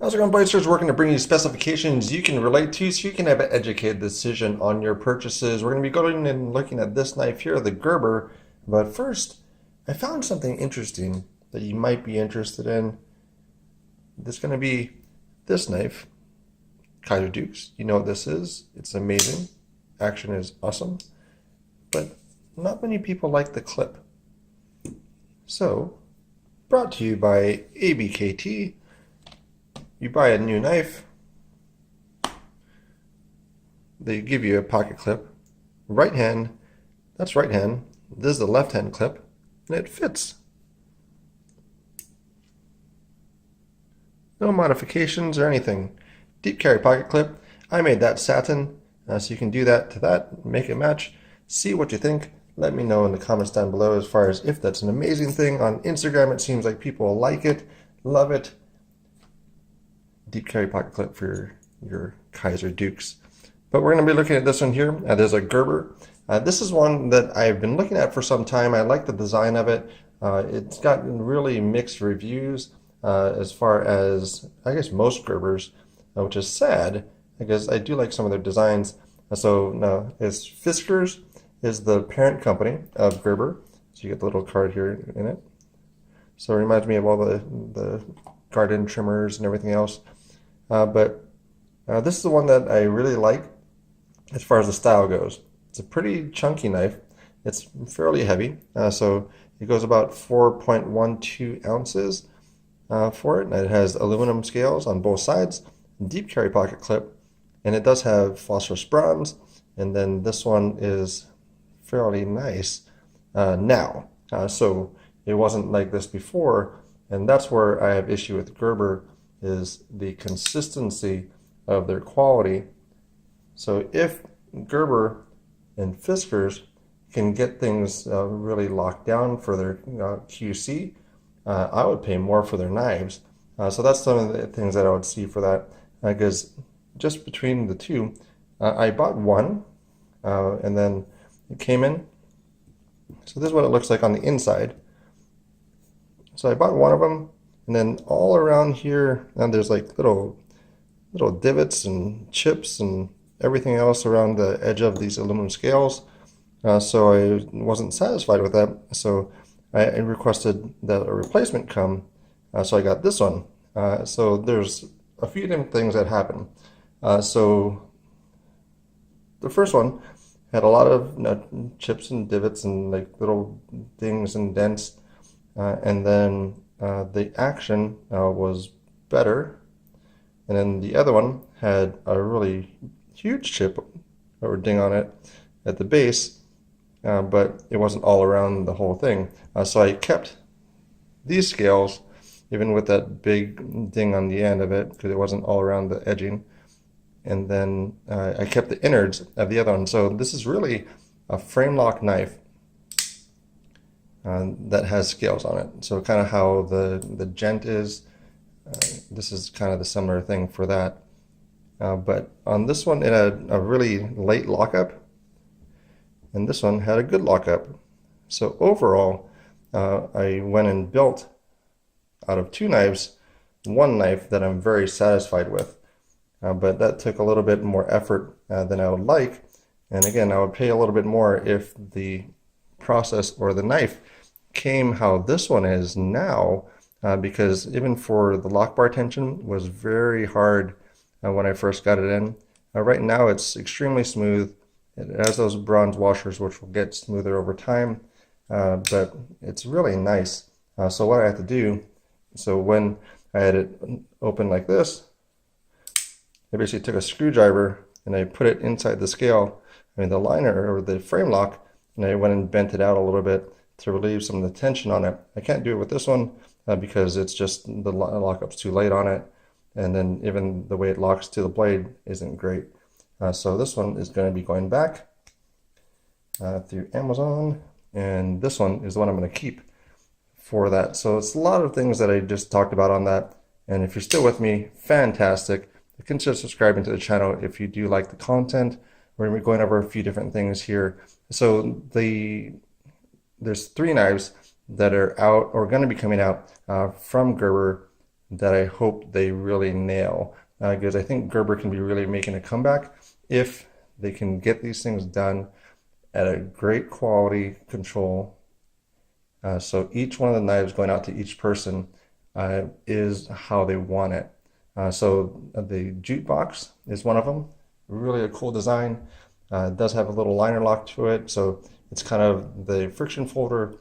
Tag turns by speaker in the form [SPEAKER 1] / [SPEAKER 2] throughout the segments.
[SPEAKER 1] How's it going, Blazers? Working to bring you specifications you can relate to so you can have an educated decision on your purchases. We're going to be going and looking at this knife here, the Gerber. But first, I found something interesting that you might be interested in. This is going to be this knife, Kaiser Dukes. You know what this is. It's amazing. Action is awesome. But not many people like the clip. So, brought to you by ABKT. You buy a new knife, they give you a pocket clip. Right hand, that's right hand. This is the left hand clip, and it fits. No modifications or anything. Deep carry pocket clip. I made that satin, so you can do that to that, make it match. See what you think. Let me know in the comments down below as far as if that's an amazing thing. On Instagram, it seems like people like it, love it. Deep carry pocket clip for your Kaiser Dukes. But we're going to be looking at this one here. There's a Gerber. This is one that I've been looking at for some time. I like the design of it. It's gotten really mixed reviews as far as, I guess, most Gerbers, which is sad because I do like some of their designs. It's Fiskars is the parent company of Gerber. So you get the little card here in it. So it reminds me of all the garden trimmers and everything else. But this is the one that I really like as far as the style goes. It's a pretty chunky knife. It's fairly heavy, so it goes about 4.12 ounces for it. And it has aluminum scales on both sides, deep carry pocket clip, and it does have phosphorus bronze. And then this one is fairly nice now. So it wasn't like this before, and that's where I have issue with Gerber, is the consistency of their quality. So if Gerber and Fiskars can get things really locked down for their QC, I would pay more for their knives. So that's some of the things that I would see for that, because just between the two, I bought one, and then it came in. So this is what it looks like on the inside. So I bought one of them, and then all around here, and there's like little divots and chips and everything else around the edge of these aluminum scales. So I wasn't satisfied with that. So I requested that a replacement come. So I got this one. So there's a few different things that happen. So the first one had a lot of chips and divots and like little dings and dents. And then the action was better, and then the other one had a really huge chip or ding on it at the base, but it wasn't all around the whole thing. So I kept these scales, even with that big ding on the end of it, because it wasn't all around the edging. And then I kept the innards of the other one. So this is really a frame lock knife that has scales on it. So kind of how the gent is, this is kind of the similar thing for that. But on this one, it had a really late lockup, and this one had a good lockup. So overall, I went and built out of two knives, one knife that I'm very satisfied with. But that took a little bit more effort than I would like. And again, I would pay a little bit more if the process or the knife came how this one is now, because even for the lock bar tension was very hard when I first got it in. Right now it's extremely smooth. It has those bronze washers which will get smoother over time, but it's really nice. So what I have to do, so when I had it open like this, I basically took a screwdriver and I put it inside the scale, the liner or the frame lock, and I went and bent it out a little bit to relieve some of the tension on it. I can't do it with this one because it's just the lockup's too late on it, and then even the way it locks to the blade isn't great. So this one is going to be going back through Amazon, and this one is the one I'm going to keep for that. So it's a lot of things that I just talked about on that, and if you're still with me, fantastic. Consider subscribing to the channel if you do like the content. We're going to be going over a few different things here. So there's three knives that are out or going to be coming out from Gerber that I hope they really nail, because I think Gerber can be really making a comeback if they can get these things done at a great quality control. So each one of the knives going out to each person is how they want it. So the jute box is one of them. Really a cool design. It does have a little liner lock to it, so it's kind of the friction folder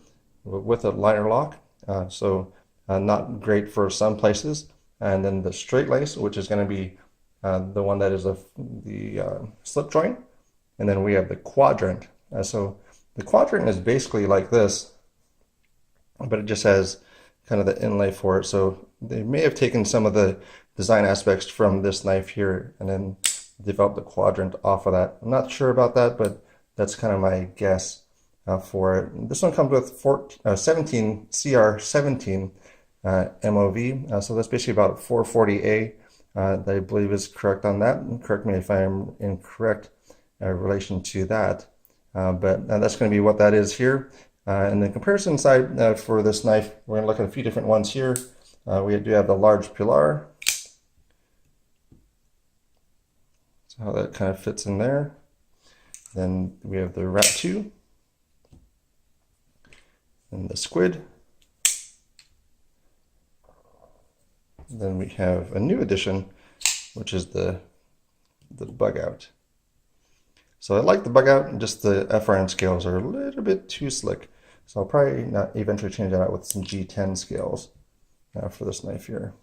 [SPEAKER 1] with a liner lock. Not great for some places. And then the straight lace, which is going to be the one that is the slip joint. And then we have the quadrant. So the quadrant is basically like this, but it just has kind of the inlay for it. So they may have taken some of the design aspects from this knife here and then developed the quadrant off of that. I'm not sure about that, but that's kind of my guess for it. This one comes with 17 CR17 MOV, so that's basically about 440A. That I believe is correct on that. Correct me if I am incorrect in relation to that. But that's going to be what that is here. And the comparison side for this knife, we're going to look at a few different ones here. We do have the large pilar. So how that kind of fits in there. Then we have the Rat 2 and the squid. Then we have a new addition, which is the bug out. So I like the bug out, just the FRN scales are a little bit too slick. So I'll probably not eventually change that out with some G10 scales for this knife here.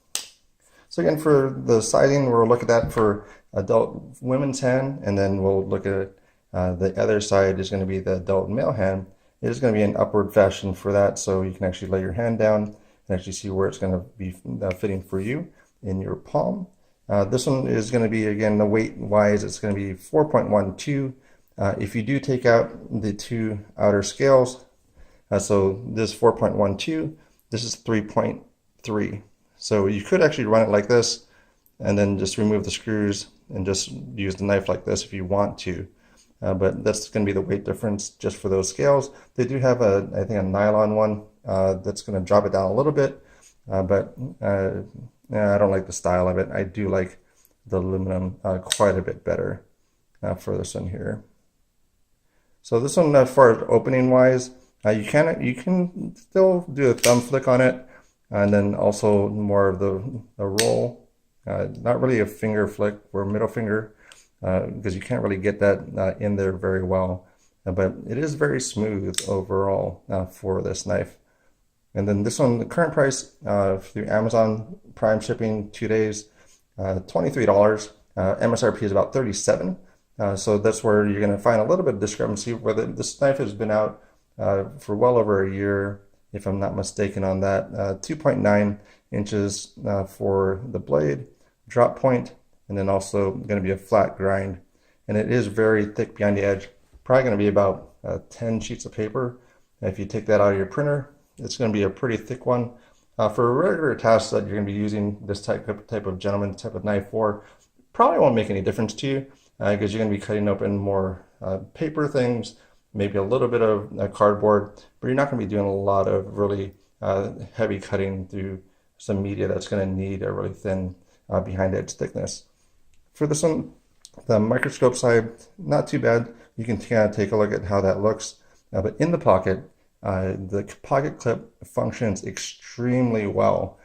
[SPEAKER 1] So again, for the sizing, we'll look at that for adult women's hand, and then we'll look at the other side is going to be the adult male hand. It is going to be an upward fashion for that, so you can actually lay your hand down and actually see where it's going to be fitting for you in your palm. This one is going to be, again, the weight-wise, it's going to be 4.12. If you do take out the two outer scales, so this 4.12, this is 3.3. So you could actually run it like this and then just remove the screws and just use the knife like this if you want to. But that's going to be the weight difference just for those scales. They do have I think a nylon one that's going to drop it down a little bit, but I don't like the style of it. I do like the aluminum quite a bit better for this one here. So this one, as far as opening wise, you can still do a thumb flick on it, and then also more of the roll. Not really a finger flick or middle finger, because you can't really get that in there very well. But it is very smooth overall for this knife. And then this one, the current price through Amazon Prime shipping 2 days, $23. MSRP is about $37. So that's where you're going to find a little bit of discrepancy. Where this knife has been out for well over a year, if I'm not mistaken on that. 2.9 inches for the blade, drop point, and then also going to be a flat grind. And it is very thick behind the edge. Probably going to be about 10 sheets of paper. And if you take that out of your printer, it's going to be a pretty thick one. For a regular task that you're going to be using this type of gentleman type of knife for, probably won't make any difference to you because you're going to be cutting open more paper things, maybe a little bit of cardboard, but you're not going to be doing a lot of really heavy cutting through some media that's going to need a really thin behind edge thickness. For this one, the microscope side, not too bad. You can kind of take a look at how that looks, but in the pocket clip functions extremely well.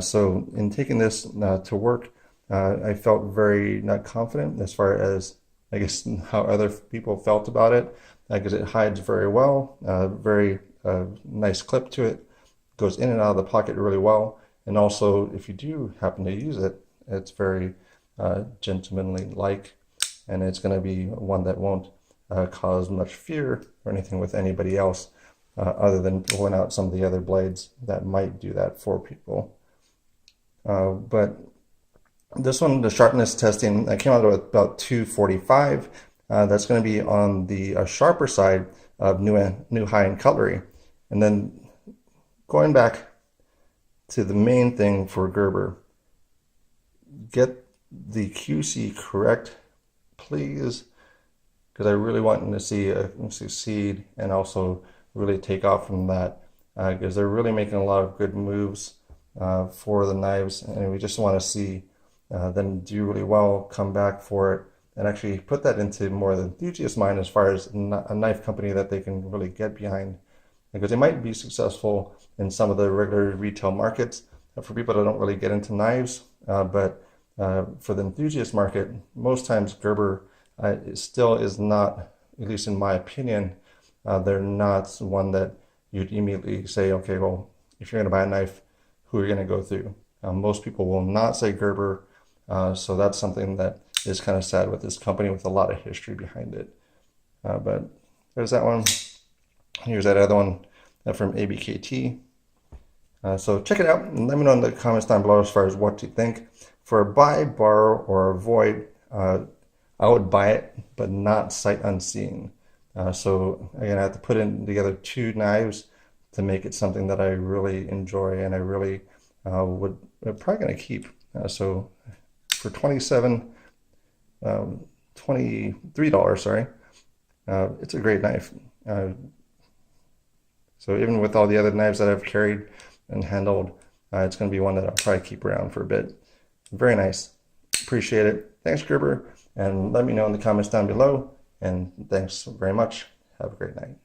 [SPEAKER 1] So in taking this to work, I felt very not confident as far as, I guess, how other people felt about it, because it hides very well, very nice clip to it, goes in and out of the pocket really well, and also if you do happen to use it, it's very gentlemanly-like, and it's going to be one that won't cause much fear or anything with anybody else. Other than pulling out some of the other blades that might do that for people. But this one, the sharpness testing, I came out with about 245. That's going to be on the sharper side of new high-end cutlery. And then going back to the main thing for Gerber, get the QC correct, please, because I really want to see succeed and also really take off from that, because they're really making a lot of good moves for the knives, and we just want to see them do really well, come back for it, and actually put that into more of the enthusiast mind as far as a knife company that they can really get behind. Because they might be successful in some of the regular retail markets for people that don't really get into knives, but for the enthusiast market, most times Gerber still is not, at least in my opinion, they're not one that you'd immediately say, okay, well, if you're going to buy a knife, who are you going to go through? Most people will not say Gerber, so that's something that is kind of sad with this company with a lot of history behind it. But there's that one. Here's that other one from ABKT. So check it out and let me know in the comments down below as far as what you think. For a buy, borrow, or avoid, I would buy it, but not sight unseen. So again, I have to put together two knives to make it something that I really enjoy and I really would probably going to keep. So for $23, sorry, it's a great knife. So even with all the other knives that I've carried and handled, it's going to be one that I'll probably keep around for a bit. Very nice. Appreciate it. Thanks, Gerber. And let me know in the comments down below. And thanks very much. Have a great night.